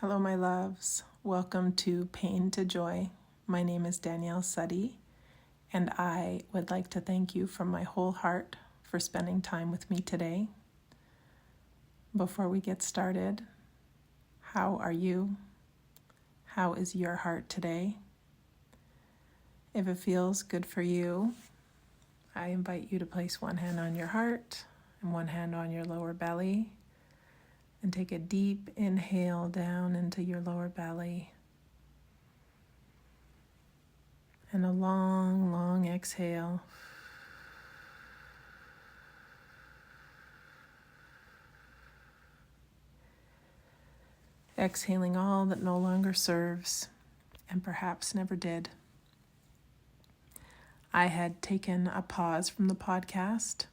Hello, my loves. Welcome to Pain to Joy. My name is Danielle Suddy, and I would like to thank you from my whole heart for spending time with me today. Before we get started, how are you? How is your heart today? If it feels good for you, I invite you to place one hand on your heart and one hand on your lower belly. And take a deep inhale down into your lower belly. And a long, long exhale. Exhaling all that no longer serves and perhaps never did. I had taken a pause from the podcast,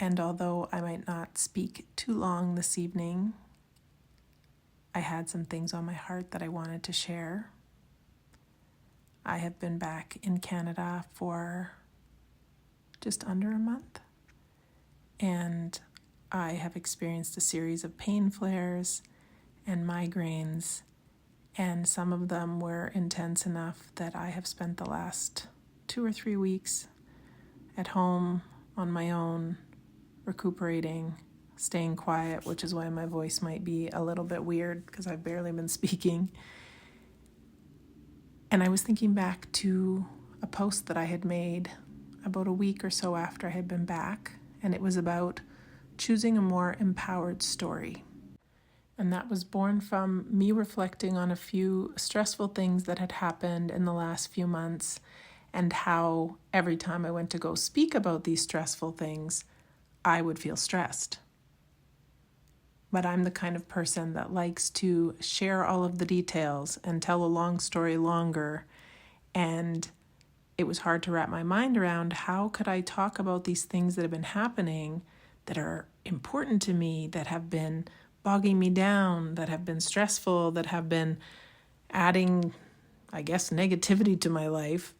and although I might not speak too long this evening, I had some things on my heart that I wanted to share. I have been back in Canada for just under a month, and I have experienced a series of pain flares and migraines, and some of them were intense enough that I have spent the last 2 or 3 weeks at home on my own, recuperating, staying quiet, which is why my voice might be a little bit weird because I've barely been speaking. And I was thinking back to a post that I had made about a week or so after I had been back, and it was about choosing a more empowered story. And that was born from me reflecting on a few stressful things that had happened in the last few months, and how every time I went to go speak about these stressful things, I would feel stressed. But I'm the kind of person that likes to share all of the details and tell a long story longer. And it was hard to wrap my mind around how could I talk about these things that have been happening that are important to me, that have been bogging me down, that have been stressful, that have been adding, negativity to my life.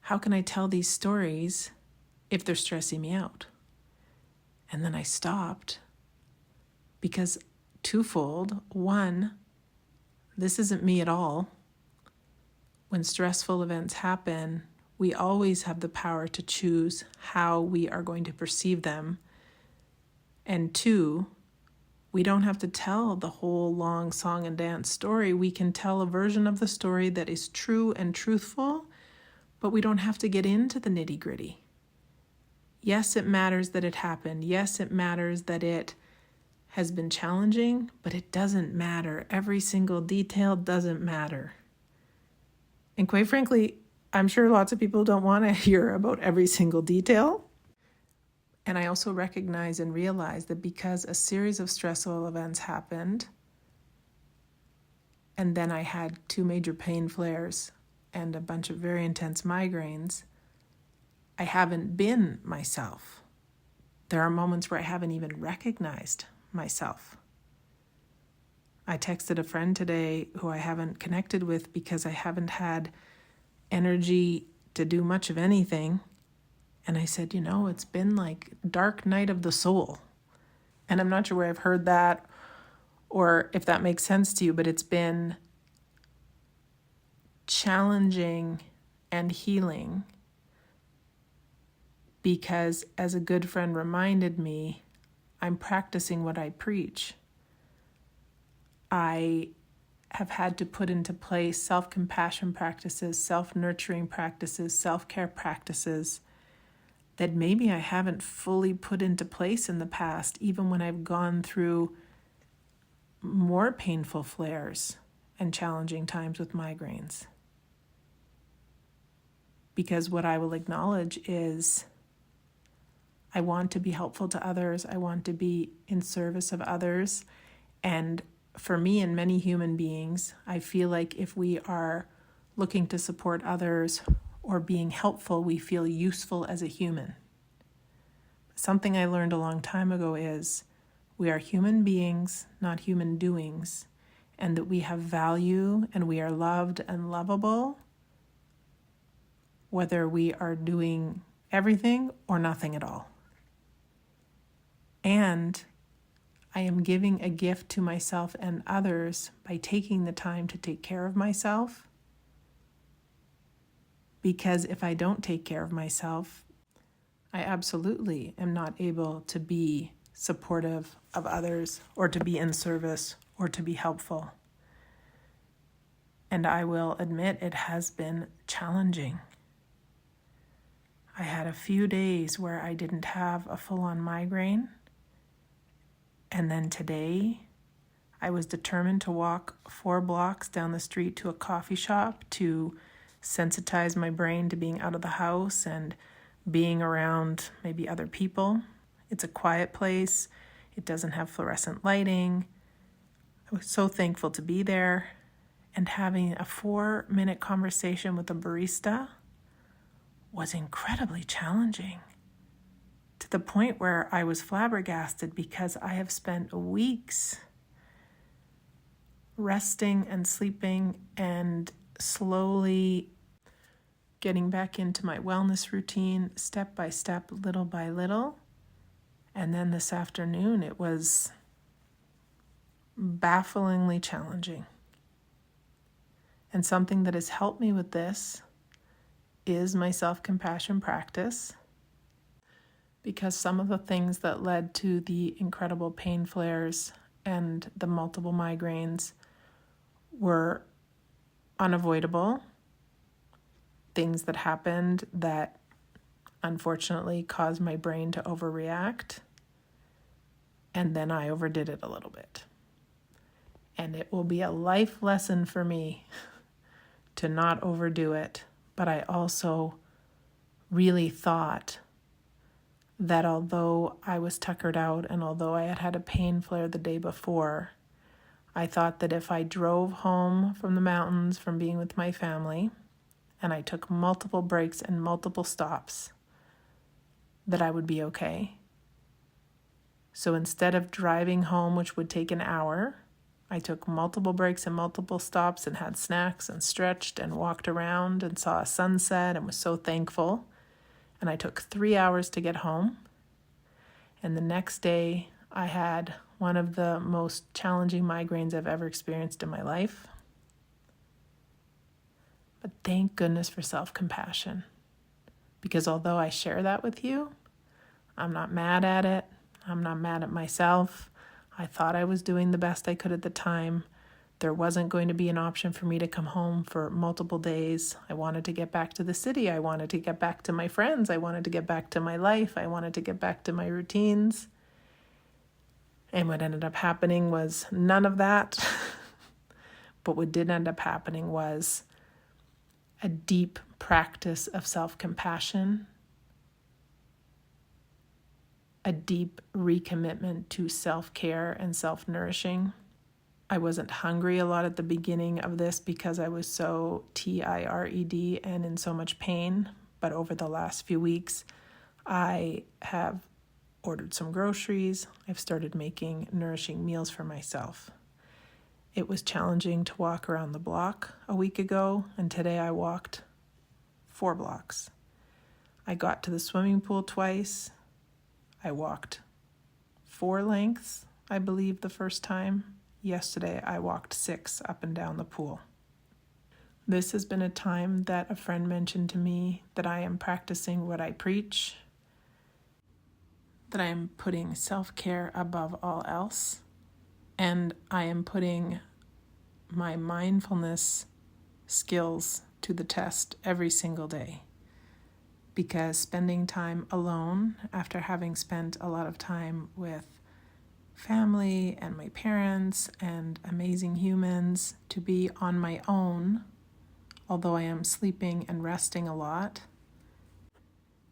How can I tell these stories if they're stressing me out? And then I stopped because twofold. One, this isn't me at all. When stressful events happen, we always have the power to choose how we are going to perceive them. And two, we don't have to tell the whole long song and dance story. We can tell a version of the story that is true and truthful, but we don't have to get into the nitty-gritty. Yes, it matters that it happened. Yes, it matters that it has been challenging, but it doesn't matter. Every single detail doesn't matter. And quite frankly, I'm sure lots of people don't want to hear about every single detail. And I also recognize and realize that because a series of stressful events happened, and then I had 2 major pain flares and a bunch of very intense migraines, I haven't been myself. There are moments where I haven't even recognized myself. I texted a friend today who I haven't connected with because I haven't had energy to do much of anything. And I said, it's been like dark night of the soul. And I'm not sure where I've heard that or if that makes sense to you, but it's been challenging and healing. Because as a good friend reminded me, I'm practicing what I preach. I have had to put into place self-compassion practices, self-nurturing practices, self-care practices that maybe I haven't fully put into place in the past, even when I've gone through more painful flares and challenging times with migraines. Because what I will acknowledge is I want to be helpful to others. I want to be in service of others. And for me and many human beings, I feel like if we are looking to support others or being helpful, we feel useful as a human. Something I learned a long time ago is we are human beings, not human doings, and that we have value and we are loved and lovable, whether we are doing everything or nothing at all. And I am giving a gift to myself and others by taking the time to take care of myself. Because if I don't take care of myself, I absolutely am not able to be supportive of others or to be in service or to be helpful. And I will admit it has been challenging. I had a few days where I didn't have a full-on migraine. And then today, I was determined to walk 4 blocks down the street to a coffee shop to sensitize my brain to being out of the house and being around maybe other people. It's a quiet place. It doesn't have fluorescent lighting. I was so thankful to be there. And having a 4-minute conversation with a barista was incredibly challenging, to the point where I was flabbergasted because I have spent weeks resting and sleeping and slowly getting back into my wellness routine step by step, little by little. And then this afternoon, it was bafflingly challenging. And something that has helped me with this is my self-compassion practice, because some of the things that led to the incredible pain flares and the multiple migraines were unavoidable. Things that happened that unfortunately caused my brain to overreact. And then I overdid it a little bit. And it will be a life lesson for me to not overdo it. But I also really thought that although I was tuckered out and although I had had a pain flare the day before, I thought that if I drove home from the mountains from being with my family and I took multiple breaks and multiple stops, that I would be okay. So instead of driving home, which would take an hour, I took multiple breaks and multiple stops and had snacks and stretched and walked around and saw a sunset and was so thankful. And I took 3 hours to get home. And the next day, I had one of the most challenging migraines I've ever experienced in my life. But thank goodness for self-compassion. Because although I share that with you, I'm not mad at it. I'm not mad at myself. I thought I was doing the best I could at the time. There wasn't going to be an option for me to come home for multiple days. I wanted to get back to the city. I wanted to get back to my friends. I wanted to get back to my life. I wanted to get back to my routines. And what ended up happening was none of that. But what did end up happening was a deep practice of self-compassion, a deep recommitment to self-care and self-nourishing. I wasn't hungry a lot at the beginning of this because I was so tired and in so much pain. But over the last few weeks, I have ordered some groceries. I've started making nourishing meals for myself. It was challenging to walk around the block a week ago, and today I walked 4 blocks. I got to the swimming pool twice. I walked 4 lengths, I believe, the first time. Yesterday, I walked 6 up and down the pool. This has been a time that a friend mentioned to me that I am practicing what I preach, that I am putting self-care above all else, and I am putting my mindfulness skills to the test every single day. Because spending time alone, after having spent a lot of time with family and my parents and amazing humans, to be on my own, although I am sleeping and resting a lot,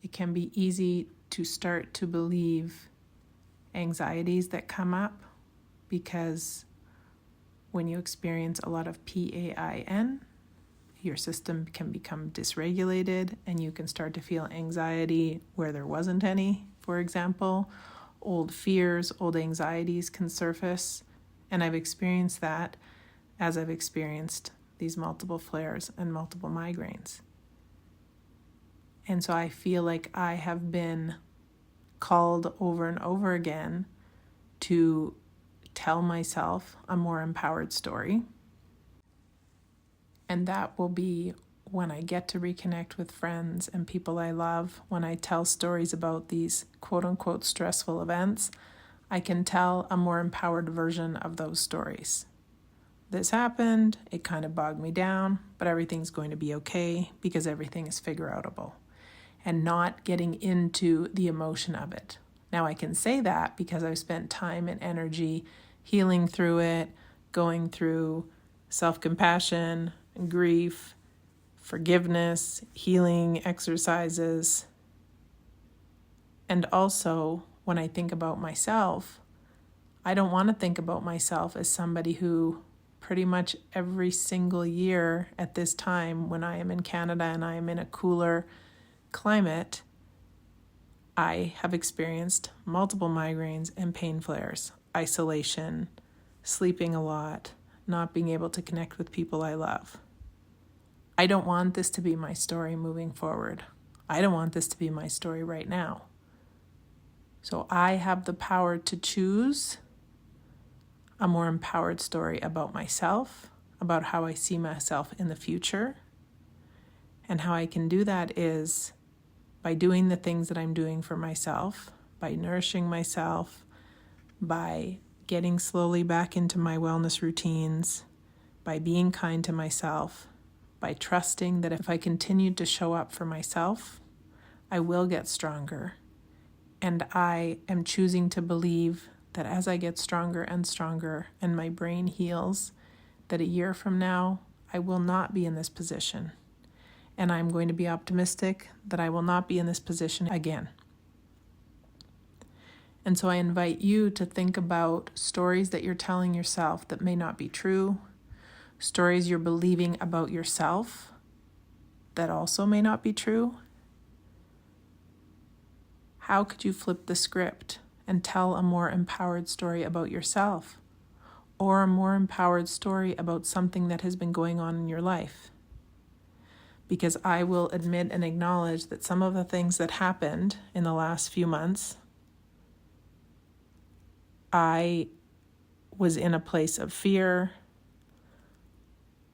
it can be easy to start to believe anxieties that come up, because when you experience a lot of PAIN, your system can become dysregulated and you can start to feel anxiety where there wasn't any. For example, old fears, old anxieties can surface. And I've experienced that as I've experienced these multiple flares and multiple migraines. And so I feel like I have been called over and over again to tell myself a more empowered story. And that will be when I get to reconnect with friends and people I love, when I tell stories about these quote-unquote stressful events, I can tell a more empowered version of those stories. This happened, it kind of bogged me down, but everything's going to be okay because everything is figure-outable, and not getting into the emotion of it. Now I can say that because I've spent time and energy healing through it, going through self-compassion, grief, forgiveness, healing exercises. And also, when I think about myself, I don't want to think about myself as somebody who pretty much every single year at this time, when I am in Canada and I am in a cooler climate, I have experienced multiple migraines and pain flares, isolation, sleeping a lot, not being able to connect with people I love. I don't want this to be my story moving forward. I don't want this to be my story right now. So I have the power to choose a more empowered story about myself, about how I see myself in the future. And how I can do that is by doing the things that I'm doing for myself, by nourishing myself, by getting slowly back into my wellness routines, by being kind to myself, by trusting that if I continue to show up for myself, I will get stronger. And I am choosing to believe that as I get stronger and stronger and my brain heals, that a year from now, I will not be in this position. And I'm going to be optimistic that I will not be in this position again. And so I invite you to think about stories that you're telling yourself that may not be true, stories you're believing about yourself that also may not be true. How could you flip the script and tell a more empowered story about yourself, or a more empowered story about something that has been going on in your life? Because I will admit and acknowledge that some of the things that happened in the last few months, I was in a place of fear.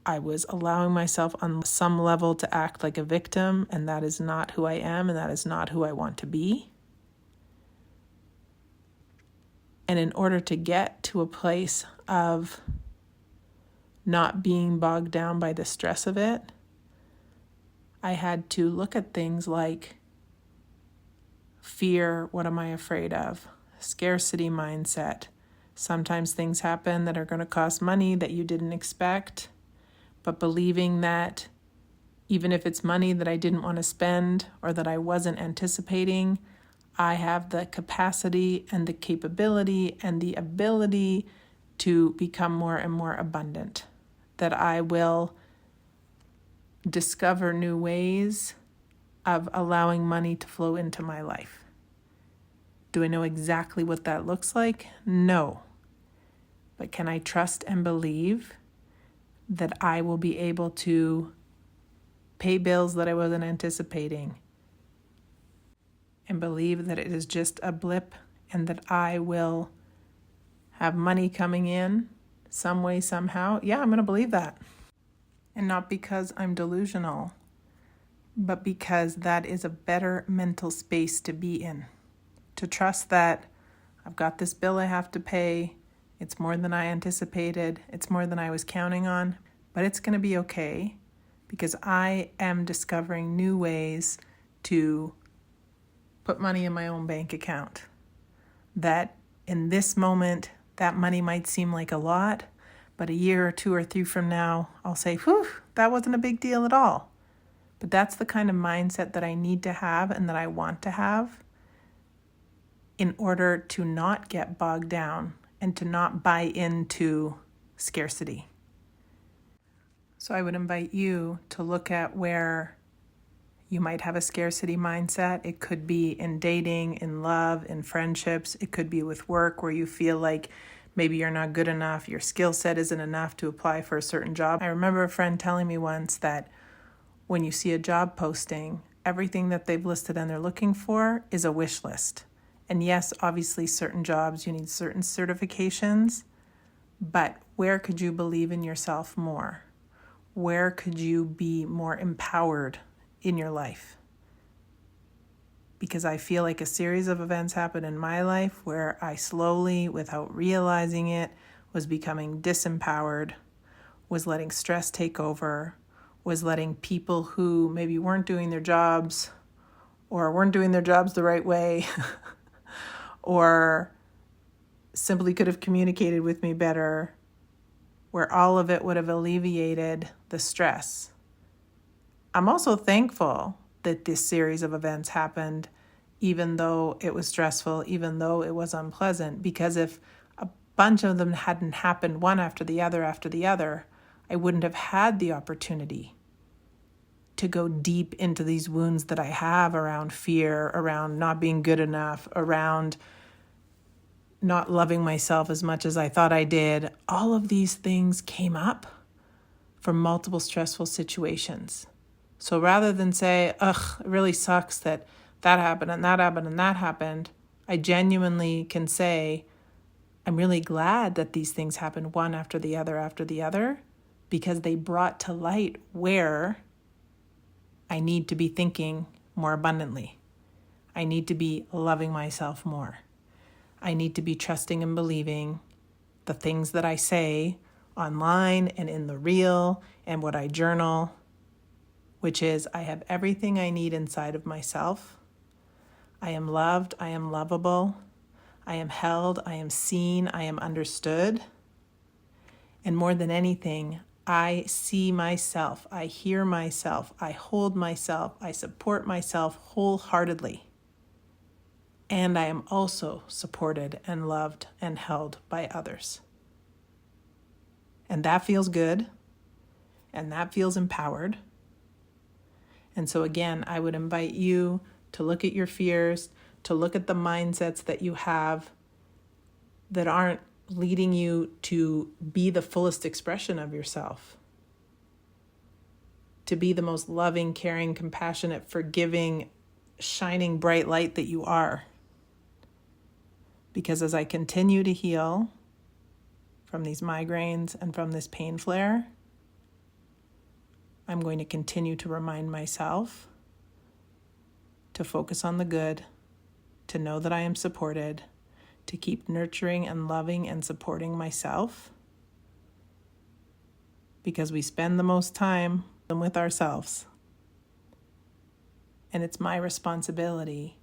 I was allowing myself on some level to act like a victim, and that is not who I am, and that is not who I want to be. And in order to get to a place of not being bogged down by the stress of it, I had to look at things like fear, what am I afraid of? Scarcity mindset. Sometimes things happen that are going to cost money that you didn't expect, but believing that even if it's money that I didn't want to spend or that I wasn't anticipating, I have the capacity and the capability and the ability to become more and more abundant, that I will discover new ways of allowing money to flow into my life. Do I know exactly what that looks like? No. But can I trust and believe that I will be able to pay bills that I wasn't anticipating, and believe that it is just a blip and that I will have money coming in some way, somehow? Yeah, I'm going to believe that. And not because I'm delusional, but because that is a better mental space to be in. To trust that I've got this bill I have to pay, it's more than I anticipated, it's more than I was counting on, but it's going to be okay because I am discovering new ways to put money in my own bank account. That in this moment, that money might seem like a lot, but a year or two or three from now, I'll say, whew, that wasn't a big deal at all. But that's the kind of mindset that I need to have and that I want to have in order to not get bogged down and to not buy into scarcity. So I would invite you to look at where you might have a scarcity mindset. It could be in dating, in love, in friendships. It could be with work where you feel like maybe you're not good enough, your skill set isn't enough to apply for a certain job. I remember a friend telling me once that when you see a job posting, everything that they've listed and they're looking for is a wish list. And yes, obviously certain jobs, you need certain certifications, But where could you believe in yourself more? Where could you be more empowered in your life? Because I feel like a series of events happened in my life where I slowly, without realizing it, was becoming disempowered, was letting stress take over, was letting people who maybe weren't doing their jobs or weren't doing their jobs the right way or simply could have communicated with me better, where all of it would have alleviated the stress. I'm also thankful that this series of events happened, even though it was stressful, even though it was unpleasant, because if a bunch of them hadn't happened one after the other, I wouldn't have had the opportunity to go deep into these wounds that I have around fear, around not being good enough, around not loving myself as much as I thought I did. All of these things came up from multiple stressful situations. So rather than say, ugh, it really sucks that happened and that happened and that happened, I genuinely can say, I'm really glad that these things happened one after the other, because they brought to light where I need to be thinking more abundantly. I need to be loving myself more. I need to be trusting and believing the things that I say online and in the real and what I journal, which is I have everything I need inside of myself. I am loved, I am lovable, I am held, I am seen, I am understood. And more than anything, I see myself, I hear myself, I hold myself, I support myself wholeheartedly. And I am also supported and loved and held by others. And that feels good, and that feels empowered. And so again, I would invite you to look at your fears, to look at the mindsets that you have that aren't leading you to be the fullest expression of yourself, to be the most loving, caring, compassionate, forgiving, shining bright light that you are. Because as I continue to heal from these migraines and from this pain flare, I'm going to continue to remind myself to focus on the good, to know that I am supported, to keep nurturing and loving and supporting myself, because we spend the most time with ourselves. And it's my responsibility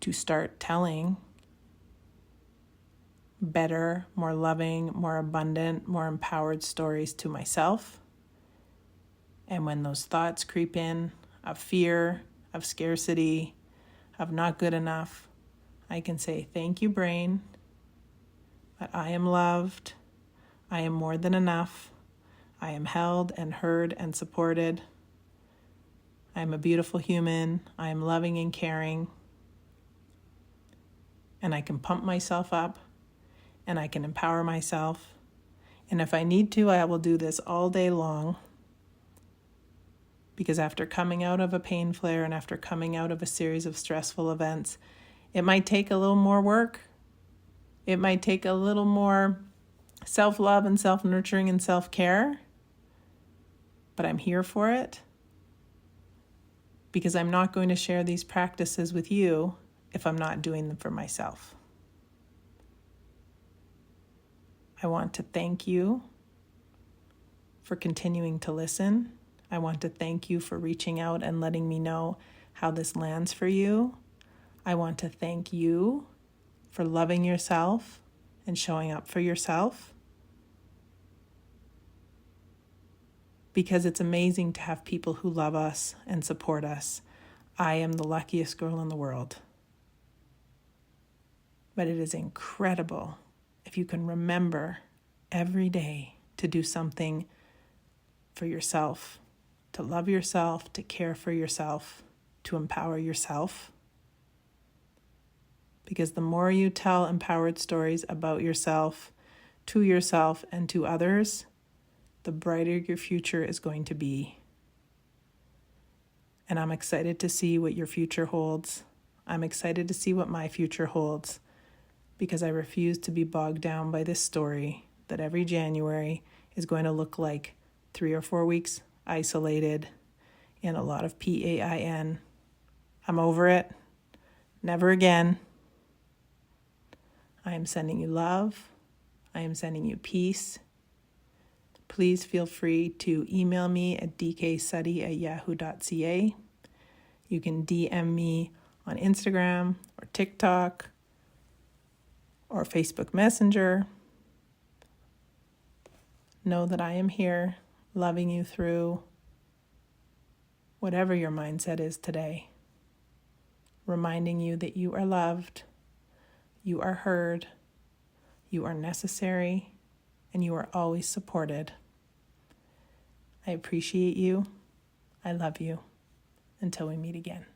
to start telling better, more loving, more abundant, more empowered stories to myself. And when those thoughts creep in of fear, of scarcity, of not good enough, I can say, thank you, brain, but I am loved, I am more than enough, I am held and heard and supported, I am a beautiful human, I am loving and caring, and I can pump myself up, and I can empower myself, and if I need to, I will do this all day long. Because after coming out of a pain flare and after coming out of a series of stressful events, it might take a little more work. It might take a little more self-love and self-nurturing and self-care. But I'm here for it, because I'm not going to share these practices with you if I'm not doing them for myself. I want to thank you for continuing to listen. I want to thank you for reaching out and letting me know how this lands for you. I want to thank you for loving yourself and showing up for yourself, because it's amazing to have people who love us and support us. I am the luckiest girl in the world. But it is incredible if you can remember every day to do something for yourself, to love yourself, to care for yourself, to empower yourself. Because the more you tell empowered stories about yourself, to yourself, and to others, the brighter your future is going to be. And I'm excited to see what your future holds. I'm excited to see what my future holds. because I refuse to be bogged down by this story that every January is going to look like 3 or 4 weeks isolated and a lot of PAIN. I'm over it. Never again. I am sending you love. I am sending you peace. Please feel free to email me at dksuddy@yahoo.ca. You can DM me on Instagram or TikTok or Facebook Messenger. Know that I am here, loving you through whatever your mindset is today. Reminding you that you are loved, you are heard, you are necessary, and you are always supported. I appreciate you. I love you. Until we meet again.